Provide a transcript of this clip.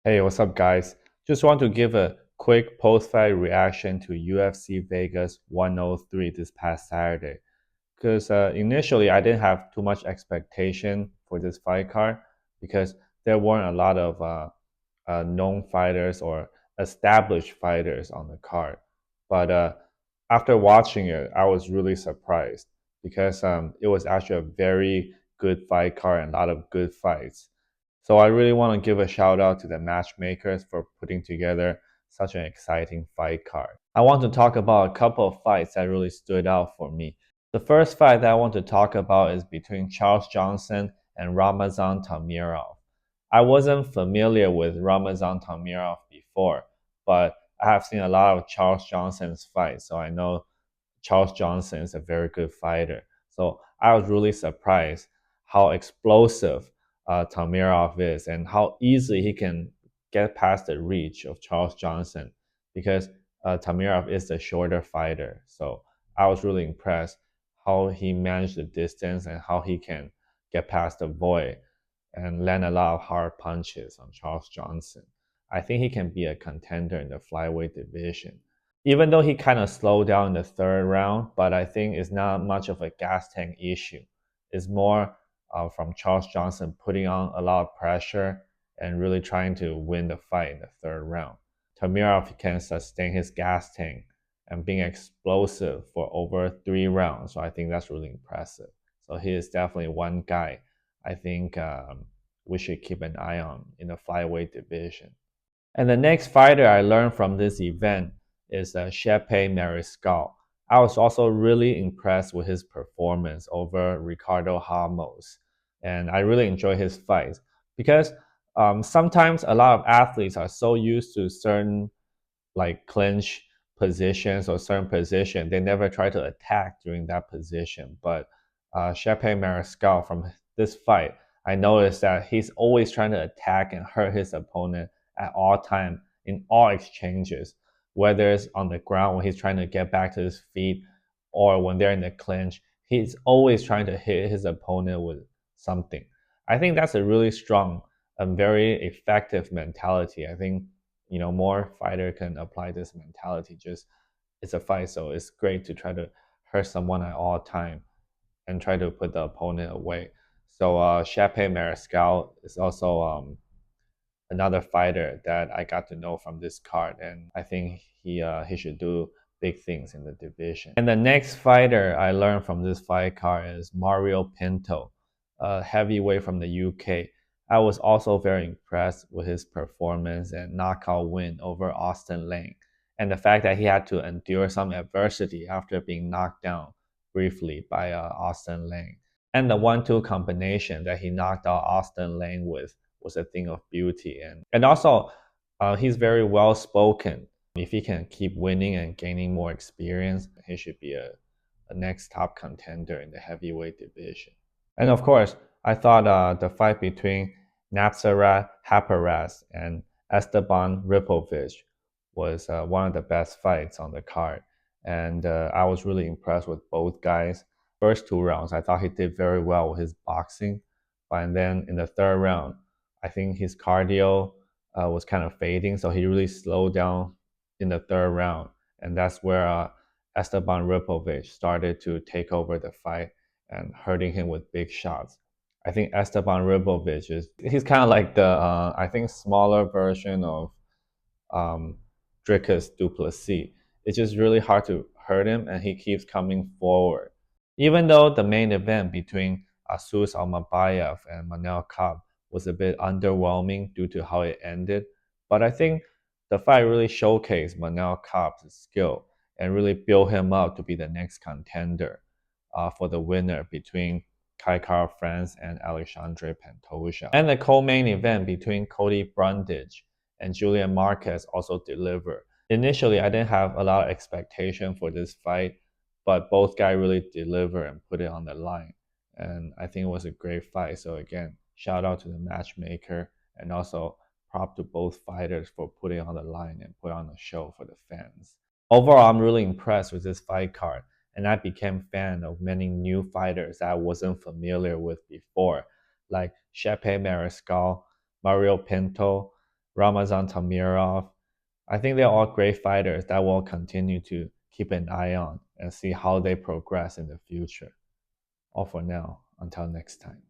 Hey, what's up, guys? Just want to give a quick post-fight reaction to UFC Vegas 103 this past Saturday. Because initially, I didn't have too much expectation for this fight card because there weren't a lot of known fighters or established fighters on the card. But after watching it, I was really surprised because it was actually a very good fight card and a lot of good fights. So I really want to give a shout out to the matchmakers for putting together such an exciting fight card. I want to talk about a couple of fights that really stood out for me. The first fight that I want to talk about is between Charles Johnson and Ramazan Tamirov. I wasn't familiar with Ramazan Tamirov before, but I have seen a lot of Charles Johnson's fights, so I know Charles Johnson is a very good fighter. So I was really surprised how explosive Tamirov is and how easily he can get past the reach of Charles Johnson because Tamirov is the shorter fighter. So I was really impressed how he managed the distance and how he can get past the void and land a lot of hard punches on Charles Johnson. I think he can be a contender in the flyweight division. Even though he kind of slowed down in the third round, but I think it's not much of a gas tank issue. It's more from Charles Johnson putting on a lot of pressure and really trying to win the fight in the third round. Tamirov can sustain his gas tank and being explosive for over 3 rounds. So I think that's really impressive. So he is definitely one guy I think we should keep an eye on in the flyweight division. And the next fighter I learned from this event is Shepe Mariscal. I was also really impressed with his performance over Ricardo Ramos. And I really enjoy his fights because sometimes a lot of athletes are so used to certain like clinch positions or certain position, they never try to attack during that position. But Shepe Mariscal from this fight, I noticed that he's always trying to attack and hurt his opponent at all time in all exchanges, whether it's on the ground when he's trying to get back to his feet or when they're in the clinch. He's always trying to hit his opponent with something. I think that's a really strong and very effective mentality. I think more fighter can apply this mentality. Just it's a fight, so it's great to try to hurt someone at all time and try to put the opponent away. So Shepe Mariscal is also another fighter that I got to know from this card, and I think he should do big things in the division. And the next fighter I learned from this fight card is Mario Pinto, a heavyweight from the UK. I was also very impressed with his performance and knockout win over Austin Lane, and the fact that he had to endure some adversity after being knocked down briefly by Austin Lane. And the 1-2 combination that he knocked out Austin Lane with was a thing of beauty. And also, he's very well spoken. If he can keep winning and gaining more experience, he should be a next top contender in the heavyweight division. And of course, I thought the fight between Napsarat Haparas and Esteban Ripovich was one of the best fights on the card. And I was really impressed with both guys. First 2 rounds, I thought he did very well with his boxing. And then in the third round, I think his cardio was kind of fading, so he really slowed down in the third round. And that's where Esteban Ripovich started to take over the fight and hurting him with big shots. I think Esteban Ripovich he's kind of like the I think smaller version of um, Dricus Duplessis. It's just really hard to hurt him, and he keeps coming forward. Even though the main event between Asus Almabayev and Manel Kape was a bit underwhelming due to how it ended, but I think the fight really showcased Manel Kape's skill and really built him up to be the next contender for the winner between Kai Kara France and Alexandre Pantoja. And the co-main event between Cody Brundage and Julian Marquez also delivered. Initially, I didn't have a lot of expectation for this fight, but both guys really delivered and put it on the line. And I think it was a great fight. So again, shout out to the matchmaker and also prop to both fighters for putting on the line and put on a show for the fans. Overall, I'm really impressed with this fight card, and I became fan of many new fighters that I wasn't familiar with before, like Shepe Mariscal, Mario Pinto, Ramazan Tamirov. I think they're all great fighters that we'll continue to keep an eye on and see how they progress in the future. All for now. Until next time.